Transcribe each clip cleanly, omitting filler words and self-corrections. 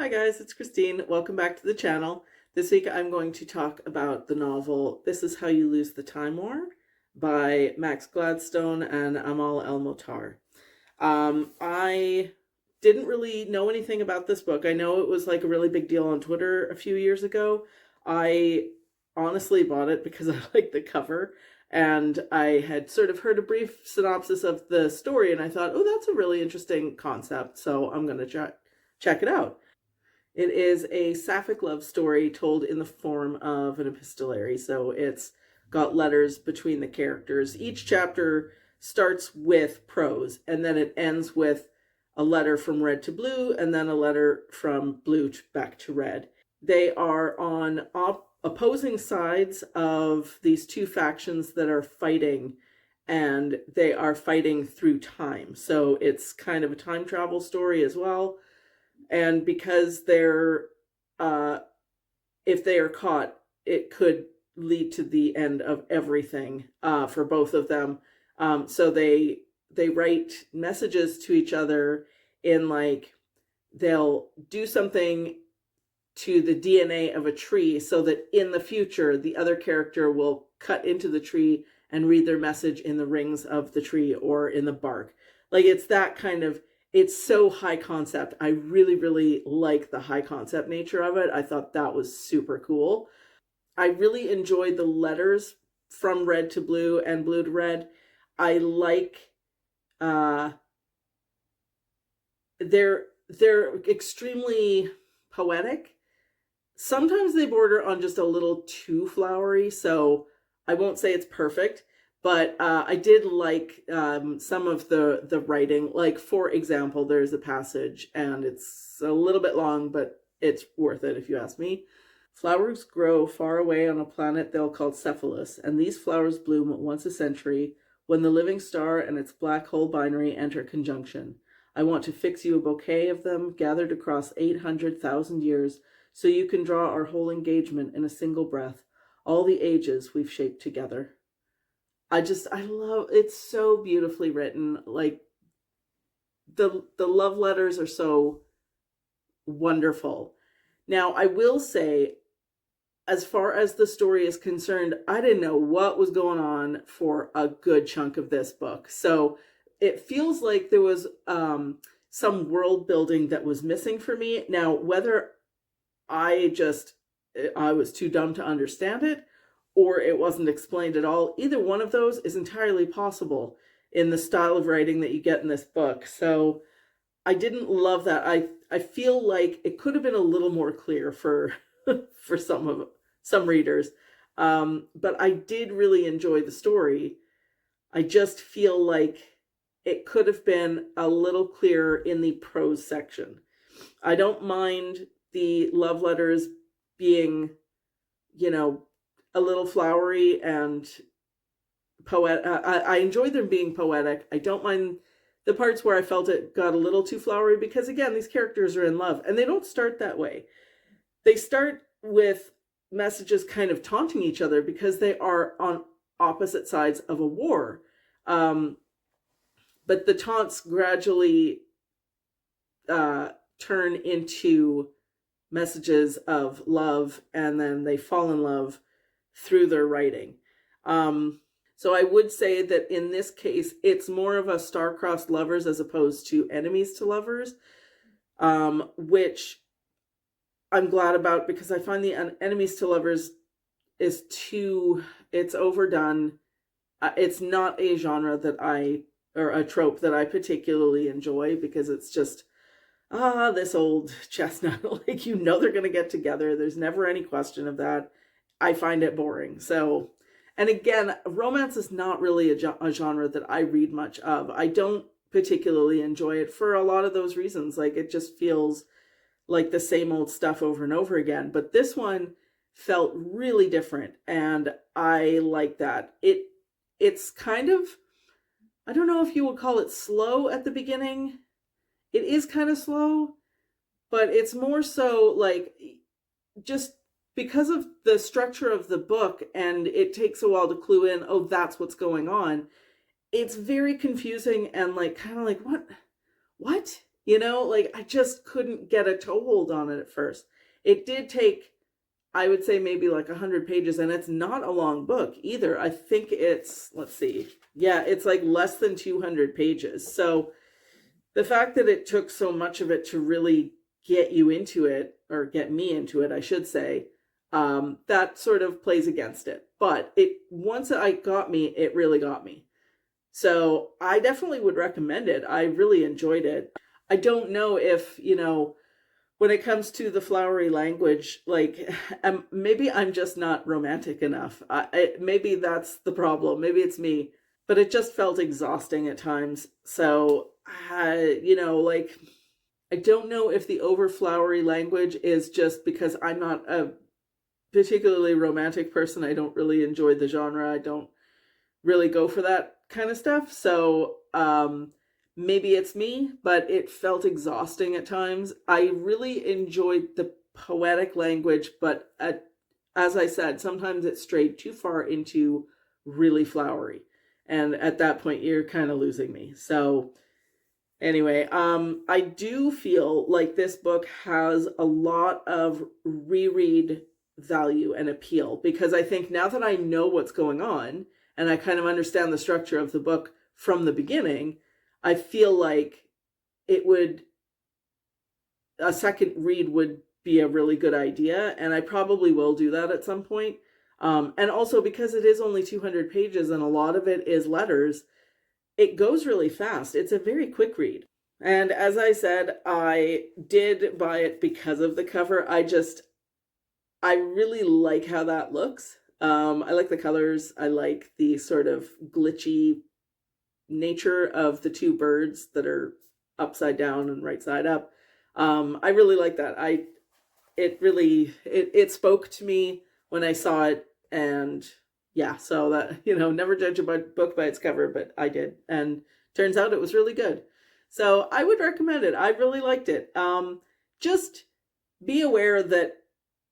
Hi guys, it's Christine. Welcome back to the channel. This week I'm going to talk about the novel This Is How You Lose the Time War by Max Gladstone and Amal Mohtar. I didn't really know anything about this book. I know it was like a really big deal on Twitter a few years ago. I honestly bought it because I liked the cover and I had sort of heard a brief synopsis of the story and I thought, oh, that's a really interesting concept. So I'm going to check it out. It is a sapphic love story told in the form of an epistolary. So it's got letters between the characters. Each chapter starts with prose and then it ends with a letter from red to blue and then a letter from blue back to red. They are on opposing sides of these two factions that are fighting, and they are fighting through time. So it's kind of a time travel story as well. And because if they are caught, it could lead to the end of everything for both of them. So they write messages to each other in like they'll do something to the DNA of a tree so that in the future the other character will cut into the tree and read their message in the rings of the tree or in the bark. Like it's that kind of, it's so high concept. I really, really like the high concept nature of it. I thought that was super cool. I really enjoyed the letters from red to blue and blue to red. I like they're extremely poetic. Sometimes they border on just a little too flowery, so I won't say it's perfect, but I did like some of the writing. Like, for example, there's a passage, and it's a little bit long, but it's worth it if you ask me. Flowers grow far away on a planet they'll call Cephalus, and these flowers bloom once a century when the living star and its black hole binary enter conjunction. I want to fix you a bouquet of them gathered across 800,000 years so you can draw our whole engagement in a single breath, all the ages we've shaped together. I love, it's so beautifully written. Like the love letters are so wonderful. Now, I will say, as far as the story is concerned, I didn't know what was going on for a good chunk of this book. So it feels like there was some world building that was missing for me. Now, whether I was too dumb to understand it or it wasn't explained at all, either one of those is entirely possible in the style of writing that you get in this book. So I didn't love that. I feel like it could have been a little more clear for for some readers. But I did really enjoy the story. I just feel like it could have been a little clearer in the prose section. I don't mind the love letters being, a little flowery and poetic. I enjoyed them being poetic. I don't mind the parts where I felt it got a little too flowery because, again, these characters are in love and they don't start that way. They start with messages kind of taunting each other because they are on opposite sides of a war. But the taunts gradually turn into messages of love, and then they fall in love through their writing. So I would say that in this case, it's more of a star-crossed lovers as opposed to enemies to lovers, which I'm glad about because I find the enemies to lovers it's overdone. It's not a genre or a trope that I particularly enjoy because it's just, this old chestnut. Like, they're going to get together. There's never any question of that. I find it boring. So, and again, romance is not really a genre that I read much of. I don't particularly enjoy it for a lot of those reasons. Like, it just feels like the same old stuff over and over again. But this one felt really different, and I like that. It's kind of, I don't know if you would call it slow at the beginning. It is kind of slow, but it's more so like just because of the structure of the book, and it takes a while to clue in, oh, that's what's going on. It's very confusing and like kind of like, what? Like I just couldn't get a toehold on it at first. It did take, I would say, maybe like 100 pages, and it's not a long book either. I think it's, let's see, yeah, it's like less than 200 pages. So the fact that it took so much of it to really get you into it, or get me into it, I should say, that sort of plays against it. But once it got me, it really got me. So I definitely would recommend it. I really enjoyed it. I don't know if, when it comes to the flowery language, like maybe I'm just not romantic enough. Maybe that's the problem. Maybe it's me, but it just felt exhausting at times. So, like I don't know if the over flowery language is just because I'm not a particularly romantic person. I don't really enjoy the genre. I don't really go for that kind of stuff. So, maybe it's me, but it felt exhausting at times. I really enjoyed the poetic language, but as I said, sometimes it strayed too far into really flowery. And at that point, you're kind of losing me. So, anyway, I do feel like this book has a lot of reread value and appeal, because I think now that I know what's going on and I kind of understand the structure of the book from the beginning, I feel like a second read would be a really good idea, and I probably will do that at some point. And also because it is only 200 pages and a lot of it is letters, it goes really fast. It's a very quick read. And as I said, I did buy it because of the cover. I really like how that looks. I like the colors. I like the sort of glitchy nature of the two birds that are upside down and right side up. I really like that. It spoke to me when I saw it, and yeah, so that, never judge a book by its cover, but I did, and turns out it was really good. So I would recommend it. I really liked it. Just be aware that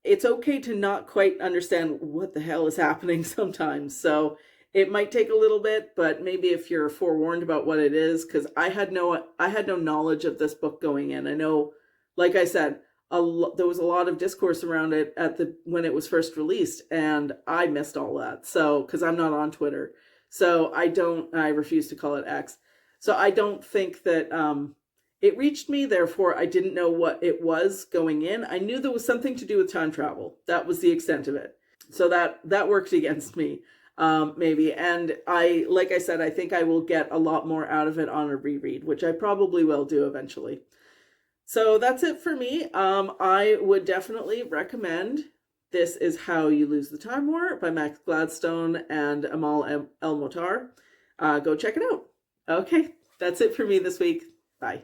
it's okay to not quite understand what the hell is happening sometimes. So it might take a little bit, but maybe if you're forewarned about what it is, because I had no knowledge of this book going in. I know, like I said, there was a lot of discourse around it when it was first released, and I missed all that. So, because I'm not on Twitter, so I refuse to call it X. So I don't think that it reached me. Therefore, I didn't know what it was going in. I knew there was something to do with time travel. That was the extent of it. So that worked against me. Maybe. And like I said, I think I will get a lot more out of it on a reread, which I probably will do eventually. So that's it for me. I would definitely recommend This Is How You Lose the Time War by Max Gladstone and Amar El Mohtar. Go check it out. Okay, that's it for me this week. Bye.